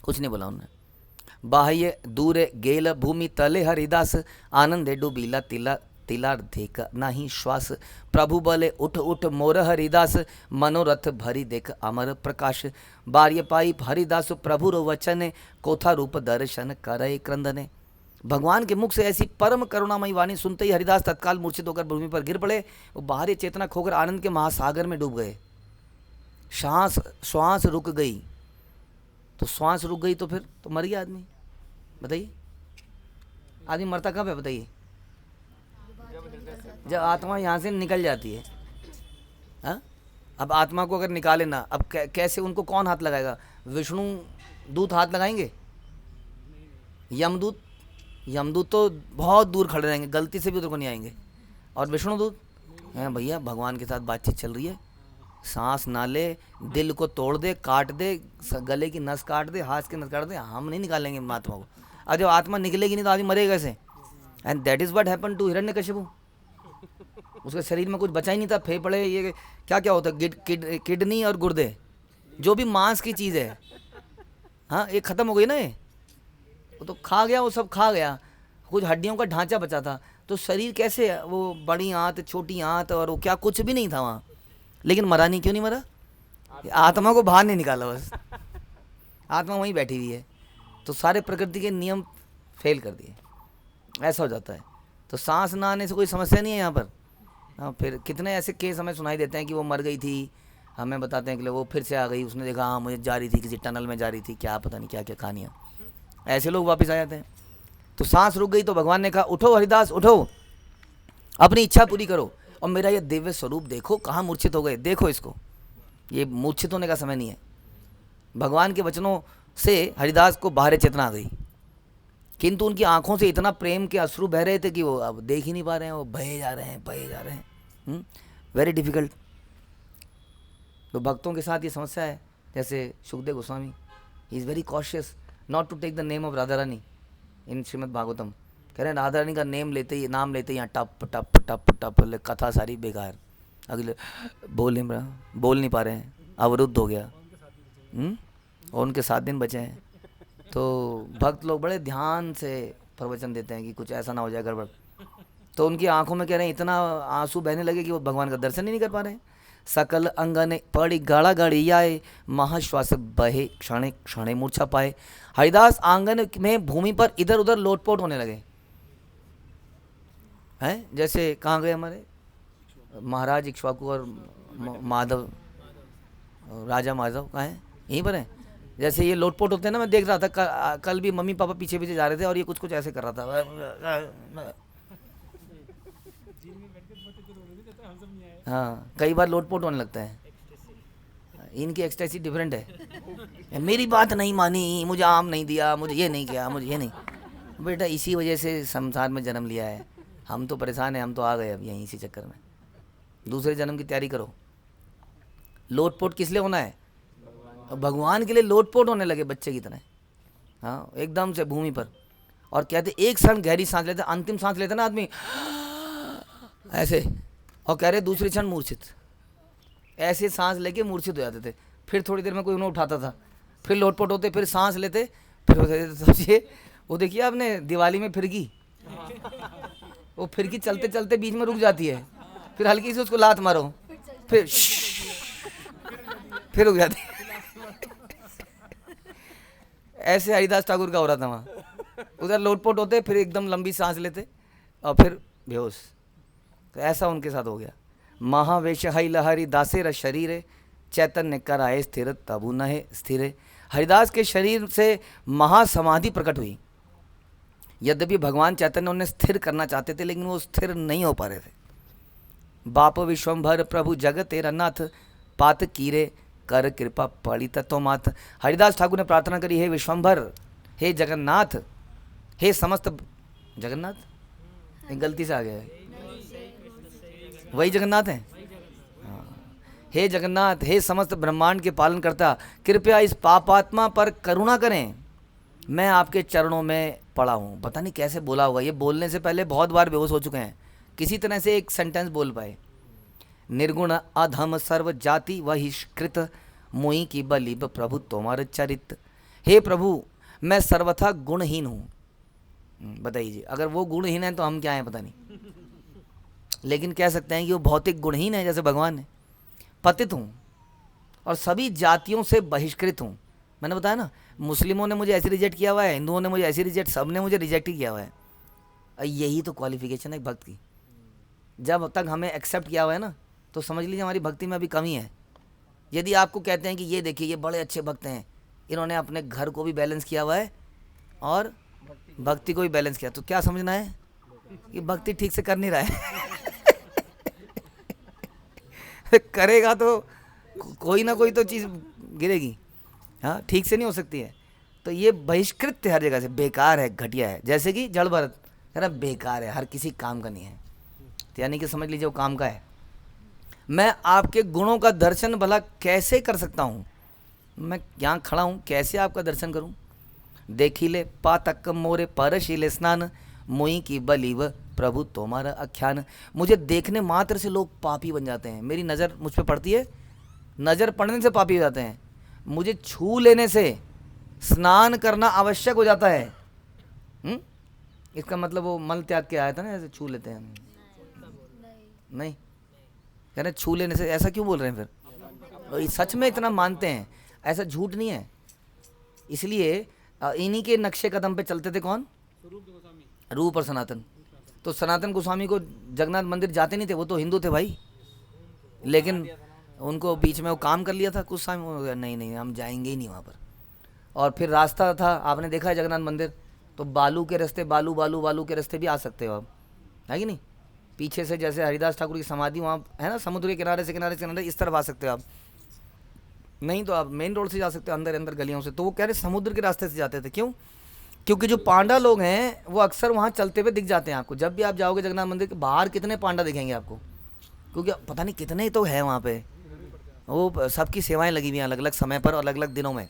कुछ नहीं बोला उन्होंने। बाह्य दूर गेल भूमि तले हरिदास, आनंदे डूबीला तिला तिलार देख नाही श्वास। प्रभु बोले उठ उठ मोर हरिदास, मनोरथ भरी देख अमर प्रकाश। बार्य पाई हरिदास प्रभु रो वचन, कोथा रूप दर्शन करे क्रंदने। भगवान के मुख से ऐसी परम करुणामयी वाणी सुनते ही हरिदास तत्काल मूर्छित होकर भूमि पर गिर पड़े। वो बाहरी चेतना खोकर आनंद के महासागर में डूब गए। श्वास रुक गई, तो श्वास रुक गई तो फिर तो मर गया आदमी। बताइए, आदमी मरता कब है बताइए? जब आत्मा यहाँ से निकल जाती है। हाँ, अब आत्मा को अगर निकाले ना, अब कैसे उनको कौन हाथ लगाएगा? विष्णु दूत हाथ लगाएंगे? यमदूत तो बहुत दूर खड़े रहेंगे, गलती से भी उधर को नहीं आएंगे। और विष्णु दूत हैं भैया, भगवान के साथ बातचीत चल रही है, सांस ना ले, दिल को तोड़ दे, काट दे, गले की नस काट दे, हाथ की नस काट दे, हम नहीं निकालेंगे आत्मा को। और जब आत्मा निकलेगी नहीं तो आदमी मरेगा कैसे? And that is what happen to Hiranyakashipu. उसके शरीर में कुछ बचा ही नहीं था, फेफड़े, ये क्या क्या होता है, किडनी और गुर्दे, जो भी मांस की चीज़ है, हाँ, ये खत्म हो गई ना, ये वो तो खा गया, वो सब खा गया, कुछ हड्डियों का ढांचा बचा था। तो शरीर कैसे, वो बड़ी आंत छोटी आंत और वो क्या, कुछ भी नहीं था वहाँ। लेकिन मरा नहीं, क्यों नहीं मरा? आत्मा को बाहर नहीं निकाला, बस आत्मा वहीं बैठी हुई है। तो सारे प्रकृति के नियम फेल कर दिए, ऐसा हो जाता है। तो सांस ना आने से कोई समस्या नहीं है यहाँ पर। हाँ, फिर कितने ऐसे केस हमें सुनाई देते हैं कि वो मर गई थी, हमें बताते हैं कि वो फिर से आ गई, उसने देखा हाँ मुझे जा रही थी, किसी टनल में जा रही थी, क्या पता नहीं क्या क्या कहानियाँ, ऐसे लोग वापस आ जाते हैं। तो सांस रुक गई तो भगवान ने कहा उठो हरिदास उठो, अपनी इच्छा पूरी करो, और मेरा ये दिव्य स्वरूप देखो, कहाँ मूर्छित हो गए, देखो इसको। ये मूर्छित होने का समय नहीं है। भगवान के वचनों से हरिदास को बाहर चेतना आ गई, किंतु उनकी आंखों से इतना प्रेम के अश्रु बह रहे थे कि वो अब देख ही नहीं पा रहे हैं, वो बहे जा रहे हैं। Very difficult. तो भक्तों के साथ ये समस्या है। जैसे Sukhdev Goswami, he is very cautious not to take the name of Radha Rani in Shrimad Bhagavatam. कह रहे हैं राधा रानी का नाम लेते ही यहाँ टप टप टप टप, कथा सारी बेकार, अगले बोल नहीं पा रहे हैं, अवरुद्ध हो गया। और उनके 7 दिन बचे हैं। तो भक्त लोग बड़े ध्यान से प्रवचन देते हैं कि कुछ ऐसा ना हो जाए गड़बड़। तो उनकी आंखों में कह रहे हैं इतना आंसू बहने लगे कि वो भगवान का दर्शन ही नहीं कर पा रहे हैं। सकल अंगने पड़ी गाड़ा गाड़ी आए, महाश्वास बहे क्षणे क्षणे मूर्छा पाए। हरिदास आंगन में भूमि पर इधर उधर लोटपोट होने लगे हैं। जैसे कहाँ गए हमारे महाराज इक्ष्वाकु और माधव, राजा माधव कहाँ हैं? यहीं पर हैं। जैसे ये लोटपोट होते हैं ना, मैं देख रहा था कल भी मम्मी पापा पीछे पीछे जा रहे थे और ये कुछ कुछ ऐसे कर रहा था। हाँ, कई बार लोटपोट होने लगता है। इनकी एक्सटेसी डिफरेंट है। मेरी बात नहीं मानी, मुझे आम नहीं दिया, मुझे ये नहीं किया, मुझे ये नहीं। बेटा इसी वजह से संसार में जन्म लिया है। हम तो परेशान हैं, हम तो आ गए अब यहीं इसी चक्कर में। दूसरे जन्म की तैयारी करो। लोटपोट किस लिए होना है? भगवान के लिए लोटपोट होने लगे बच्चे की तरह। हाँ, एकदम से भूमि पर। और कहते एक क्षण गहरी सांस लेते, अंतिम सांस लेते ना आदमी ऐसे, और कह रहे दूसरी क्षण मूर्छित। ऐसे सांस लेके मूर्छित हो जाते थे। फिर थोड़ी देर में कोई उन्हें उठाता था, फिर लोटपोट होते, फिर सांस लेते, फिर सोचिए वो देखिए आपने दिवाली में फिरकी, वो फिरकी चलते चलते बीच में रुक जाती है, फिर हल्की से उसको लात मारो, फिर रुक जाती है। ऐसे हरिदास ठाकुर का हो रहा था वहाँ। उधर लोटपोट होते, फिर एकदम लंबी सांस लेते और फिर बेहोश। तो ऐसा उनके साथ हो गया। महावेश हरि दासेर शरीर चैतन्य कराए स्थिर तबु नहे स्थिर। हरिदास के शरीर से महासमाधि प्रकट हुई। यद्यपि भगवान चैतन्य उन्हें स्थिर करना चाहते थे, लेकिन वो स्थिर नहीं हो पा रहे थे। बाप विश्वम्भर प्रभु जगत तेरा नाथ, पात कीरे कर कृपा पड़ी तत्व मात। हरिदास ठाकुर ने प्रार्थना करी, हे विश्वम्भर, हे जगन्नाथ, हे समस्त जगन्नाथ, गलती से आ गया है, वही जगन्नाथ हैं। हाँ। हे जगन्नाथ, हे समस्त ब्रह्मांड के पालन करता, कृपया इस पापात्मा पर करुणा करें, मैं आपके चरणों में पड़ा हूँ। पता नहीं कैसे बोला होगा, ये बोलने से पहले बहुत बार बेहोश हो चुके हैं, किसी तरह से एक सेंटेंस बोल पाए। निर्गुण अधम सर्व जाति बहिष्कृत, मुई की बलिब प्रभु तुम्हारे चरित। हे प्रभु, मैं सर्वथा गुणहीन हूँ। बताइए जी, अगर वो गुणहीन है तो हम क्या हैं पता नहीं, लेकिन कह सकते हैं कि वो भौतिक गुणहीन है जैसे भगवान है। पतित हूँ और सभी जातियों से बहिष्कृत हूँ। मैंने बताया ना, मुस्लिमों ने मुझे ऐसे रिजेक्ट किया हुआ है, हिंदुओं ने मुझे ऐसे रिजेक्ट, सब ने मुझे रिजेक्ट ही किया हुआ है। यही तो क्वालिफिकेशन है एक भक्त की। जब तक हमें एक्सेप्ट किया हुआ है ना, तो समझ लीजिए हमारी भक्ति में अभी कमी है। यदि आपको कहते हैं कि ये देखिए ये बड़े अच्छे भक्त हैं, इन्होंने अपने घर को भी बैलेंस किया हुआ है और भक्ति को भी बैलेंस किया, तो क्या समझना है कि भक्ति ठीक से कर नहीं रहा है। करेगा तो कोई ना कोई तो चीज़ गिरेगी, हाँ, ठीक से नहीं हो सकती है। तो ये बहिष्कृत हर जगह से, बेकार है, घटिया है। जैसे कि जड़ भरत कह रहा बेकार है, हर किसी काम का नहीं है, तो यानी कि समझ लीजिए वो काम का है। मैं आपके गुणों का दर्शन भला कैसे कर सकता हूँ, मैं यहाँ खड़ा हूँ, कैसे आपका दर्शन करूँ। देखिले पातक मोरे परशिले स्नान, मुई की बलिव प्रभु तुम्हारा आख्यान। मुझे देखने मात्र से लोग पापी बन जाते हैं, मेरी नज़र मुझ पर पड़ती है, नज़र पड़ने से पापी हो जाते हैं। मुझे छू लेने से स्नान करना आवश्यक हो जाता है। इसका मतलब वो मल त्याग के आया था ना, ऐसे छू लेते हैं। नहीं कह रहे छू लेने से, ऐसा क्यों बोल रहे हैं फिर? और सच में इतना मानते हैं, ऐसा झूठ नहीं है। इसलिए इन्हीं के नक्शे कदम पे चलते थे कौन? रूप और सनातन। तो सनातन गोस्वामी को जगन्नाथ मंदिर जाते नहीं थे, वो तो हिंदू थे भाई, लेकिन उनको बीच में वो काम कर लिया था कुछ समय, नहीं नहीं हम जाएंगे ही नहीं वहाँ पर। और फिर रास्ता था, आपने देखा है जगन्नाथ मंदिर, तो बालू के रास्ते, बालू बालू बालू के रास्ते भी आ सकते हो आप, है कि नहीं? पीछे से जैसे हरिदास ठाकुर की समाधि वहाँ है ना, समुद्र के किनारे से किनारे इस तरफ आ सकते हो आप, नहीं तो आप मेन रोड से जा सकते हो, अंदर अंदर गलियों से। तो वो कह रहे समुद्र के रास्ते से जाते थे, क्यों? क्योंकि जो पांडा लोग हैं वो अक्सर वहाँ चलते हुए दिख जाते हैं आपको। जब भी आप जाओगे जगन्नाथ मंदिर के बाहर कितने पांडा दिखेंगे आपको, क्योंकि पता नहीं कितने ही तो है वहाँ पे, वो सबकी सेवाएं लगी हुई हैं अलग अलग समय पर और अलग अलग दिनों में,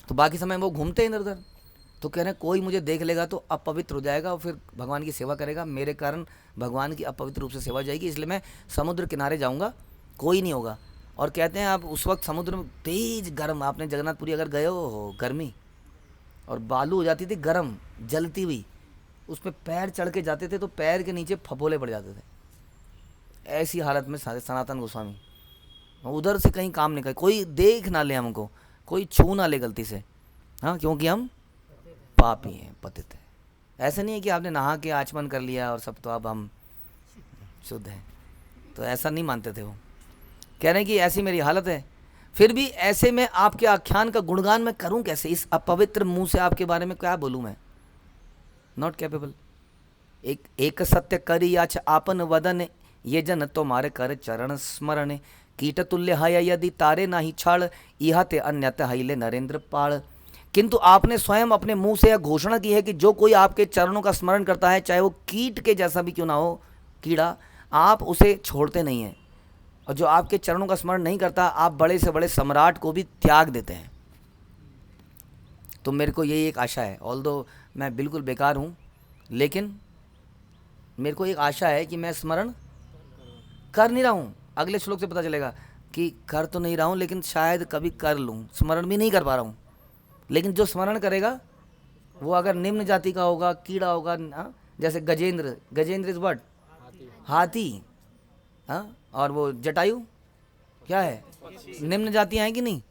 तो बाकी समय वो घूमते हैं इधर उधर। तो कह रहे हैं कोई मुझे देख लेगा तो अपवित्र हो जाएगा और फिर भगवान की सेवा करेगा, मेरे कारण भगवान की अपवित्र रूप से सेवा हो जाएगी, इसलिए मैं समुद्र किनारे जाऊँगा, कोई नहीं होगा। और कहते हैं आप उस वक्त समुद्र में तेज गर्म, आपने जगन्नाथपुरी अगर गए हो, गर्मी और बालू हो जाती थी गर्म जलती हुई, उस पर पैर चढ़ के जाते थे तो पैर के नीचे फफोले पड़ जाते थे। ऐसी हालत में सनातन गोस्वामी, उधर से कहीं काम नहीं करे, कोई देख ना ले हमको, कोई छू ना ले गलती से, हाँ, क्योंकि हम पापी हैं, पतित हैं। ऐसा नहीं है कि आपने नहा के आचमन कर लिया और सब तो अब हम शुद्ध हैं, तो ऐसा नहीं मानते थे वो। कह रहे हैं कि ऐसी मेरी हालत है, फिर भी ऐसे में आपके आख्यान का गुणगान मैं करूं कैसे? इस अपवित्र मुंह से आपके बारे में क्या बोलूं मैं? Not capable. एक सत्य करी याच आपन वदन, ये जन तुम्हारे कर चरण स्मरण। कीट तुल्य है यदि तारे नाही छाड़, यह ते अन्यत हईले नरेंद्र पाड़। किंतु आपने स्वयं अपने मुंह से यह घोषणा की है कि जो कोई आपके चरणों का स्मरण करता है, चाहे वो कीट के जैसा भी क्यों ना हो, कीड़ा, आप उसे छोड़ते नहीं हैं, और जो आपके चरणों का स्मरण नहीं करता, आप बड़े से बड़े सम्राट को भी त्याग देते हैं। तो मेरे को यही एक आशा है, ऑल्दो मैं बिल्कुल बेकार हूँ, लेकिन मेरे को एक आशा है कि मैं स्मरण कर नहीं रहा हूँ। अगले श्लोक से पता चलेगा कि कर तो नहीं रहा हूँ, लेकिन शायद कभी कर लूँ, स्मरण भी नहीं कर पा रहा हूँ। लेकिन जो स्मरण करेगा वो अगर निम्न जाति का होगा, कीड़ा होगा, जैसे गजेंद्र, गजेंद्र इज व्हाट? हाथी, हाँ, और वो जटायु क्या है? निम्न जातियाँ हैं कि नहीं?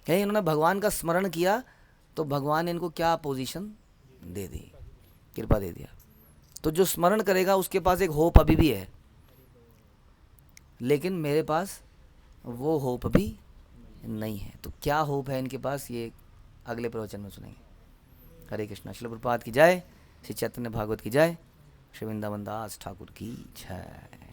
कहीं इन्होंने भगवान का स्मरण किया तो भगवान ने इनको क्या पोजीशन दे दी, कृपा दे दिया। तो जो स्मरण करेगा उसके पास एक होप अभी भी है, लेकिन मेरे पास वो होप भी नहीं है। तो क्या होप है इनके पास, ये अगले प्रवचन में सुनेंगे। हरे कृष्णा। श्रील प्रभुपाद की जय, श्री चैतन्य भागवत की जय, श्री वृंदावन दास ठाकुर की जय।